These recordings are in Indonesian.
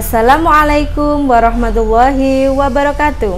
Assalamualaikum warahmatullahi wabarakatuh.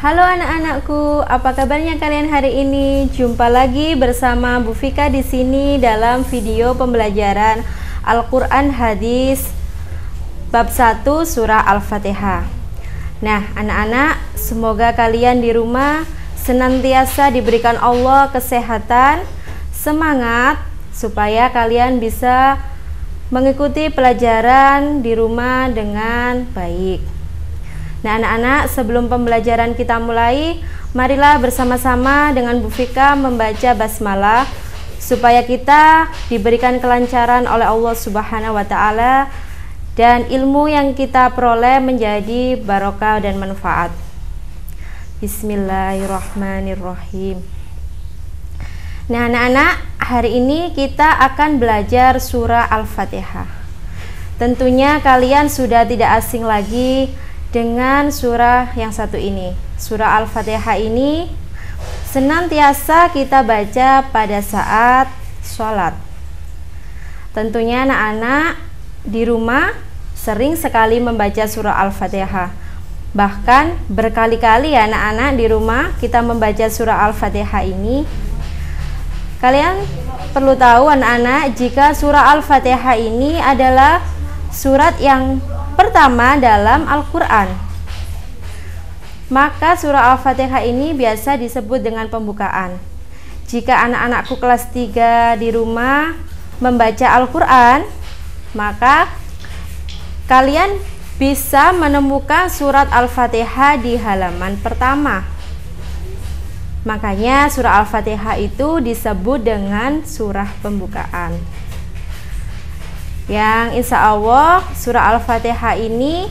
Halo anak-anakku, apa kabarnya kalian hari ini? Jumpa lagi bersama Bu Fika di sini dalam video pembelajaran Al-Quran Hadis bab 1 surah Al-Fatihah. Nah, anak-anak, semoga kalian di rumah senantiasa diberikan Allah kesehatan, semangat, supaya kalian bisa mengikuti pelajaran di rumah dengan baik. Nah anak-anak, sebelum pembelajaran kita mulai, marilah bersama-sama dengan Bu Fika membaca basmalah supaya kita diberikan kelancaran oleh Allah Subhanahu wa Ta'ala dan ilmu yang kita peroleh menjadi barokah dan manfaat. Bismillahirrahmanirrahim. Nah anak-anak, hari ini kita akan belajar surah Al-Fatihah. Tentunya kalian sudah tidak asing lagi dengan surah yang satu ini. Surah Al-Fatihah ini senantiasa kita baca pada saat sholat. Tentunya anak-anak di rumah sering sekali membaca surah Al-Fatihah. Bahkan berkali-kali ya anak-anak di rumah kita membaca surah Al-Fatihah ini. Kalian perlu tahu anak-anak, jika surah Al-Fatihah ini adalah surat yang pertama dalam Al-Quran, maka surah Al-Fatihah ini biasa disebut dengan pembukaan. Jika anak-anakku kelas 3 di rumah membaca Al-Quran, maka kalian bisa menemukan surat Al-Fatihah di halaman pertama. Makanya surah Al-Fatihah itu disebut dengan surah pembukaan. Yang insya Allah surah Al-Fatihah ini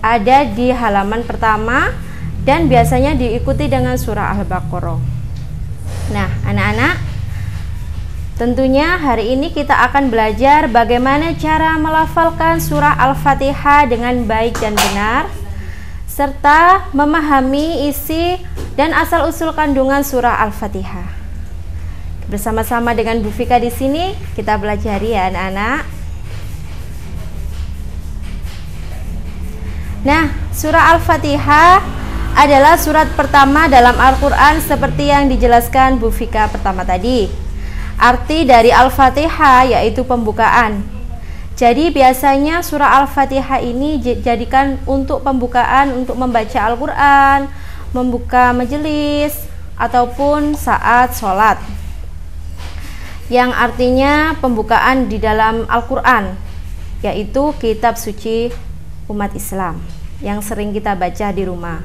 ada di halaman pertama dan biasanya diikuti dengan surah Al-Baqarah. Nah anak-anak, tentunya hari ini kita akan belajar bagaimana cara melafalkan surah Al-Fatihah dengan baik dan benar, serta memahami isi dan asal-usul kandungan surah Al-Fatihah. Bersama-sama dengan Bu Fika di sini kita belajar ya anak-anak. Nah, surah Al-Fatihah adalah surat pertama dalam Al-Quran seperti yang dijelaskan Bu Fika pertama tadi. Arti dari Al-Fatihah yaitu pembukaan. Jadi biasanya surah Al-Fatihah ini dijadikan untuk pembukaan, untuk membaca Al-Quran, membuka majelis, ataupun saat sholat, yang artinya pembukaan di dalam Al-Quran, yaitu kitab suci umat Islam yang sering kita baca di rumah.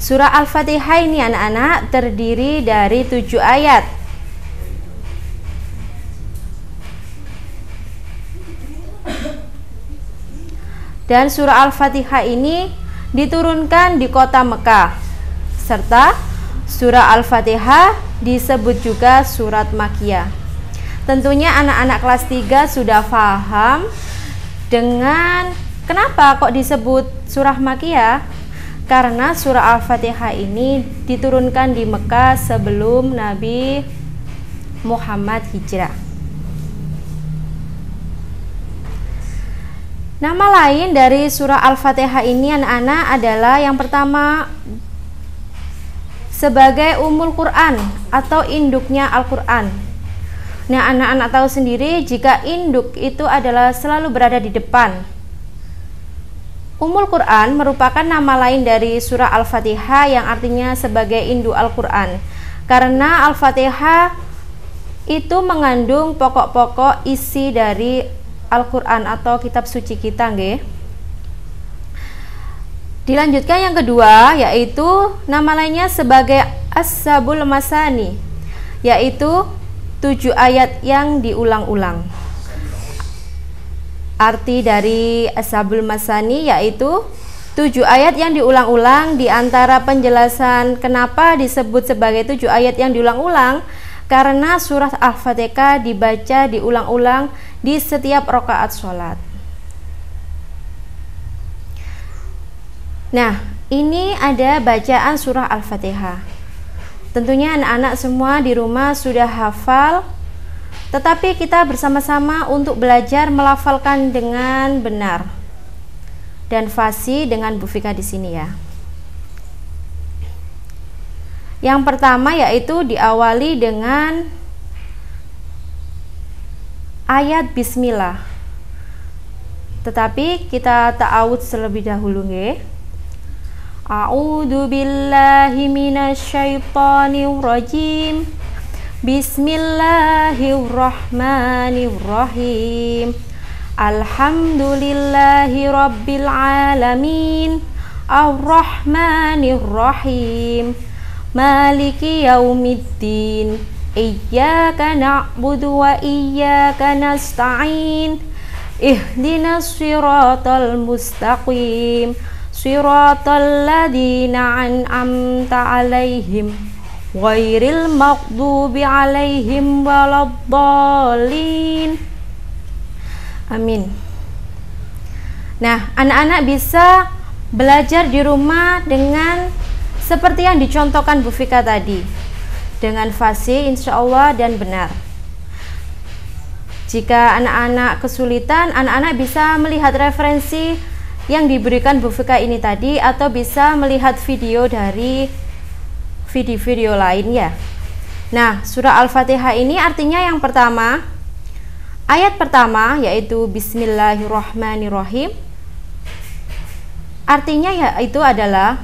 Surah Al-Fatihah ini anak-anak terdiri dari 7 ayat. Dan surah Al-Fatihah ini diturunkan di kota Mekah, serta surah Al-Fatihah disebut juga surat Makkiyah. Tentunya anak-anak kelas 3 sudah paham dengan kenapa kok disebut surah Makkiyah, karena surah Al-Fatihah ini diturunkan di Mekah sebelum Nabi Muhammad hijrah. Nama lain dari surah Al-Fatihah ini anak-anak adalah yang pertama sebagai Ummul Quran atau induknya Al-Quran. Nah anak-anak tahu sendiri jika induk itu adalah selalu berada di depan. Ummul Quran merupakan nama lain dari surah Al-Fatihah yang artinya sebagai induk Al-Quran, karena Al-Fatihah itu mengandung pokok-pokok isi dari Al-Quran atau kitab suci kita nggih. Dilanjutkan yang kedua, yaitu nama lainnya sebagai As-Sabul Masani, yaitu 7 ayat yang diulang-ulang. Arti dari As-Sabul Masani yaitu 7 ayat yang diulang-ulang. Di antara penjelasan kenapa disebut sebagai 7 ayat yang diulang-ulang, karena surah Al-Fatihah dibaca diulang-ulang di setiap rakaat sholat. Nah, ini ada bacaan surah Al-Fatihah. Tentunya anak-anak semua di rumah sudah hafal Tetapi kita bersama-sama untuk belajar melafalkan dengan benar dan fasih dengan Bu Fika di sini ya. Yang pertama yaitu diawali dengan ayat bismillah. Tetapi kita ta'awudz terlebih dahulu nggih. A'udzu billahi minasyaitonir rajim. Bismillahirrahmanirrahim. Alhamdulillahi rabbil alamin. Ar-Rahmanir-Rahim. Maliki yaumiddin. Iyyaka na'budu wa iyyaka nasta'in. Ihdinas siratal mustaqim. Siratal ladzina an'amta 'alaihim ghairil maghdubi 'alaihim waladdallin. Amin. Nah, anak-anak bisa belajar di rumah dengan seperti yang dicontohkan Bu Fika tadi, dengan fasih insya Allah dan benar. Jika anak-anak kesulitan, anak-anak bisa melihat referensi yang diberikan Bu Fika ini tadi, atau bisa melihat video dari video-video lain ya. Nah, surah Al-Fatihah ini artinya yang pertama, ayat pertama yaitu Bismillahirrahmanirrahim. Artinya yaitu adalah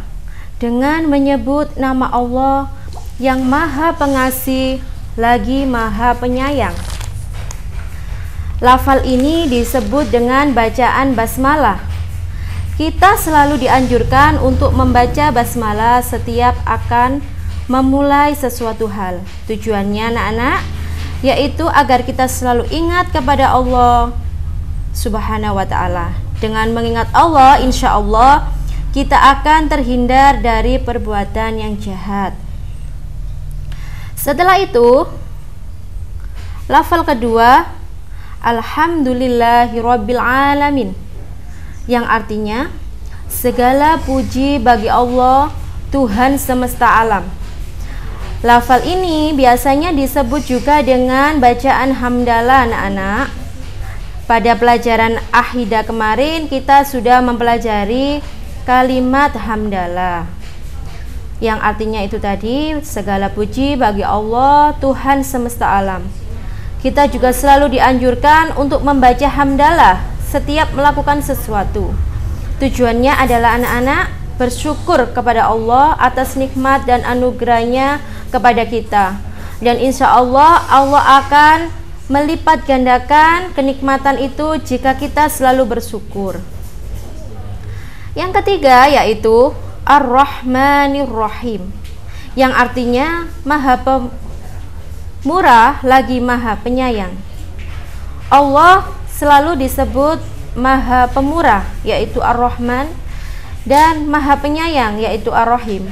dengan menyebut nama Allah yang Maha Pengasih lagi Maha Penyayang. Lafal ini disebut dengan bacaan basmalah. Kita selalu dianjurkan untuk membaca basmalah setiap akan memulai sesuatu hal. Tujuannya anak-anak yaitu agar kita selalu ingat kepada Allah Subhanahu wa ta'ala. Dengan mengingat Allah, insya Allah kita akan terhindar dari perbuatan yang jahat. Setelah itu, lafal kedua, Alhamdulillahirabbil alamin, yang artinya segala puji bagi Allah, Tuhan semesta alam. Lafal ini biasanya disebut juga dengan bacaan hamdalah anak-anak. Pada pelajaran Ahidah kemarin kita sudah mempelajari kalimat hamdalah, yang artinya itu tadi segala puji bagi Allah Tuhan semesta alam. Kita juga selalu dianjurkan untuk membaca hamdalah setiap melakukan sesuatu. Tujuannya adalah anak-anak bersyukur kepada Allah atas nikmat dan anugerahnya kepada kita, dan insya Allah Allah akan melipat gandakan kenikmatan itu jika kita selalu bersyukur. Yang ketiga yaitu Ar-Rahmanir-Rahim, yang artinya Maha Pemurah lagi Maha Penyayang. Allah selalu disebut Maha Pemurah yaitu Ar-Rahman, dan Maha Penyayang yaitu Ar-Rahim,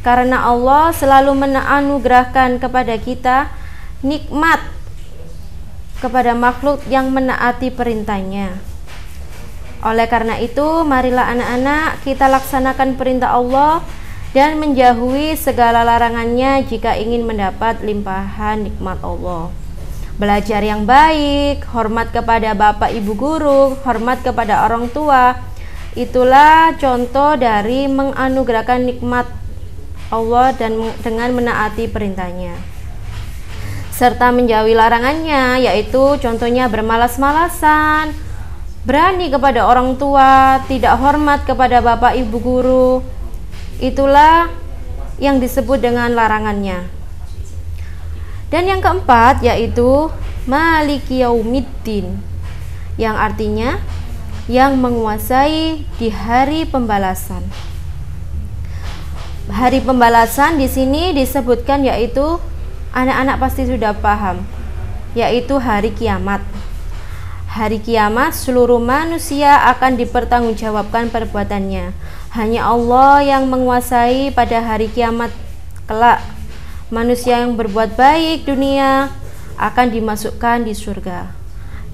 karena Allah selalu menganugerahkan kepada kita nikmat kepada makhluk yang menaati perintahnya. Oleh karena itu, marilah anak-anak kita laksanakan perintah Allah dan menjauhi segala larangannya jika ingin mendapat limpahan nikmat Allah. Belajar yang baik, hormat kepada bapak ibu guru, hormat kepada orang tua, itulah contoh dari menganugerahkan nikmat Allah dan dengan menaati perintahnya. Serta menjauhi larangannya, yaitu contohnya bermalas-malasan, berani kepada orang tua, tidak hormat kepada bapak ibu guru. Itulah yang disebut dengan larangannya. Dan yang keempat yaitu Maliki Yaumiddin, yang artinya yang menguasai di hari pembalasan. Hari pembalasan di sini disebutkan yaitu anak-anak pasti sudah paham, yaitu hari kiamat. Hari kiamat seluruh manusia akan dipertanggungjawabkan perbuatannya. Hanya Allah yang menguasai pada hari kiamat kelak. Manusia yang berbuat baik dunia akan dimasukkan di surga,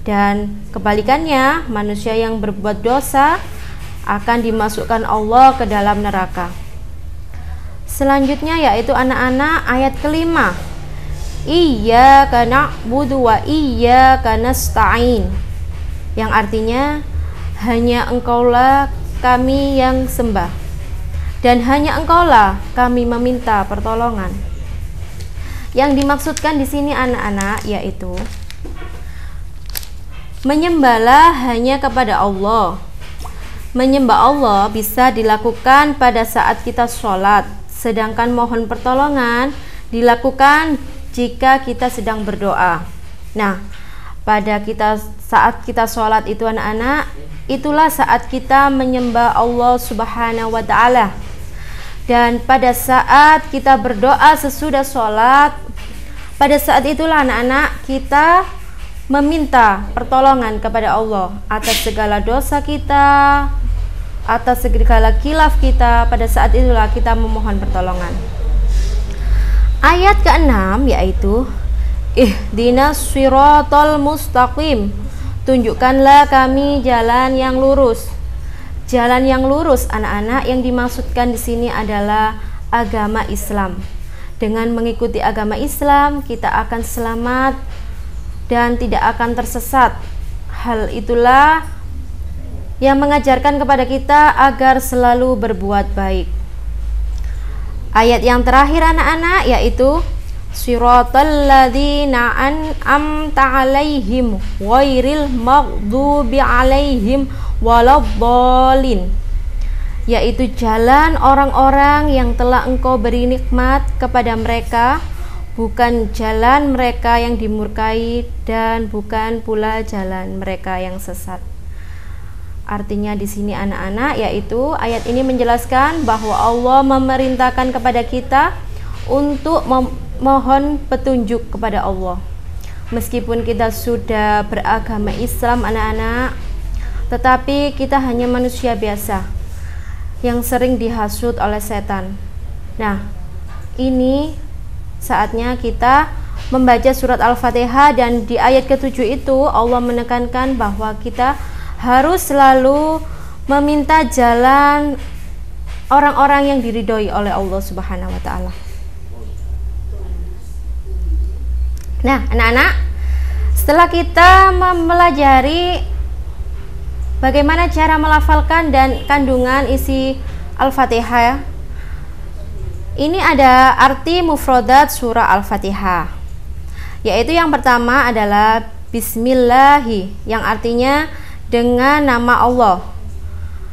dan kebalikannya manusia yang berbuat dosa akan dimasukkan Allah ke dalam neraka. Selanjutnya yaitu anak-anak ayat kelima, Iyyaka na'budu wa iyyaka nasta'in, yang artinya hanya Engkaulah kami yang sembah dan hanya Engkaulah kami meminta pertolongan. Yang dimaksudkan di sini anak-anak yaitu menyembahlah hanya kepada Allah. Menyembah Allah bisa dilakukan pada saat kita sholat, sedangkan mohon pertolongan dilakukan jika kita sedang berdoa. Nah, saat kita sholat itu anak-anak, itulah saat kita menyembah Allah Subhanahu wa Ta'ala. Dan pada saat kita berdoa sesudah sholat, pada saat itulah anak-anak kita meminta pertolongan kepada Allah atas segala dosa kita, atas segala khilaf kita. Pada saat itulah kita memohon pertolongan. Ayat ke-6 yaitu ihdinas shiratal mustaqim, tunjukkanlah kami jalan yang lurus. Jalan yang lurus anak-anak yang dimaksudkan di sini adalah agama Islam. Dengan mengikuti agama Islam kita akan selamat dan tidak akan tersesat. Hal itulah yang mengajarkan kepada kita agar selalu berbuat baik. Ayat yang terakhir anak-anak yaitu Shiratal ladzina an'amta 'alaihim ghairil maghdubi 'alaihim waladdallin, yaitu jalan orang-orang yang telah Engkau beri nikmat kepada mereka, bukan jalan mereka yang dimurkai dan bukan pula jalan mereka yang sesat. Artinya di sini anak-anak yaitu ayat ini menjelaskan bahwa Allah memerintahkan kepada kita untuk mohon petunjuk kepada Allah. Meskipun kita sudah beragama Islam anak-anak, tetapi kita hanya manusia biasa yang sering dihasut oleh setan. Nah, ini saatnya kita membaca surat Al-Fatihah, dan di ayat ke-7 itu Allah menekankan bahwa kita harus selalu meminta jalan orang-orang yang diridhoi oleh Allah Subhanahu wa Ta'ala. Nah, anak-anak, setelah kita mempelajari bagaimana cara melafalkan dan kandungan isi Al-Fatihah, ini ada arti mufradat surah Al-Fatihah, yaitu yang pertama adalah Bismillahi, yang artinya dengan nama Allah.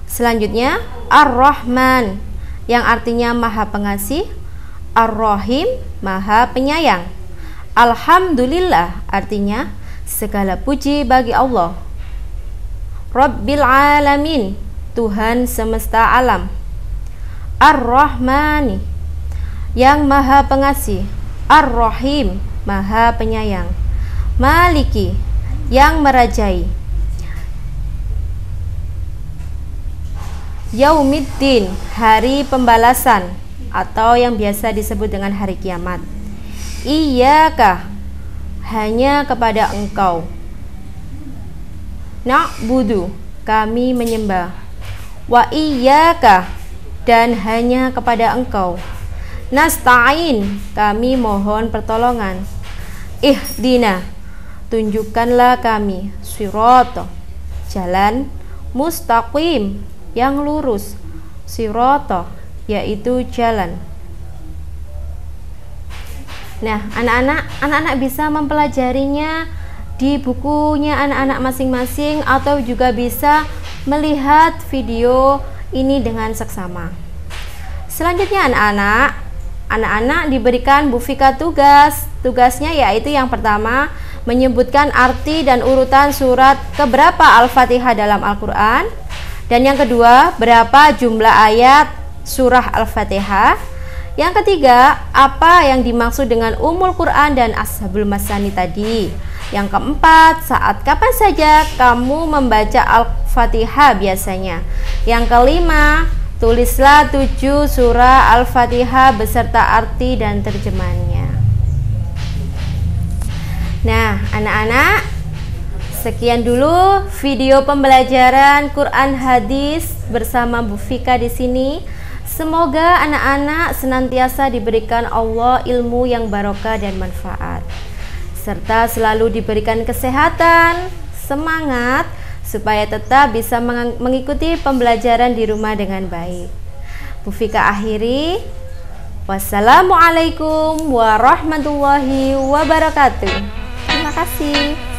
Selanjutnya Ar-Rahman, yang artinya Maha Pengasih. Ar-Rahim, Maha Penyayang. Alhamdulillah, artinya segala puji bagi Allah. Rabbil Alamin, Tuhan semesta alam. Ar-Rahmani, yang Maha Pengasih. Ar-Rahim, Maha Penyayang. Maliki, yang merajai. Yaumiddin, hari pembalasan atau yang biasa disebut dengan hari kiamat. Iyyaka, hanya kepada Engkau. Na'budu, kami menyembah. Wa iyyaka, dan hanya kepada Engkau. Nasta'in, kami mohon pertolongan. Ihdina, tunjukkanlah kami. Shirata, jalan. Mustaqim, yang lurus. Shirata, yaitu jalan. Nah, anak-anak bisa mempelajarinya di bukunya anak-anak masing-masing, atau juga bisa melihat video ini dengan seksama. Selanjutnya anak-anak diberikan Bu Fika tugasnya yaitu yang pertama menyebutkan arti dan urutan surat keberapa Al-Fatihah dalam Al-Quran, dan yang kedua berapa jumlah ayat surah Al-Fatihah. Yang ketiga, apa yang dimaksud dengan Ummul Quran dan Ashabul Masani tadi. Yang keempat, saat kapan saja kamu membaca Al-Fatihah biasanya. Yang kelima, tulislah 7 surah Al-Fatihah beserta arti dan terjemahannya. Nah, anak-anak, sekian dulu video pembelajaran Quran Hadis bersama Bu Fika di sini. Semoga anak-anak senantiasa diberikan Allah ilmu yang barokah dan manfaat, serta selalu diberikan kesehatan, semangat, supaya tetap bisa mengikuti pembelajaran di rumah dengan baik. Bu Fika akhiri, wassalamualaikum warahmatullahi wabarakatuh. Terima kasih.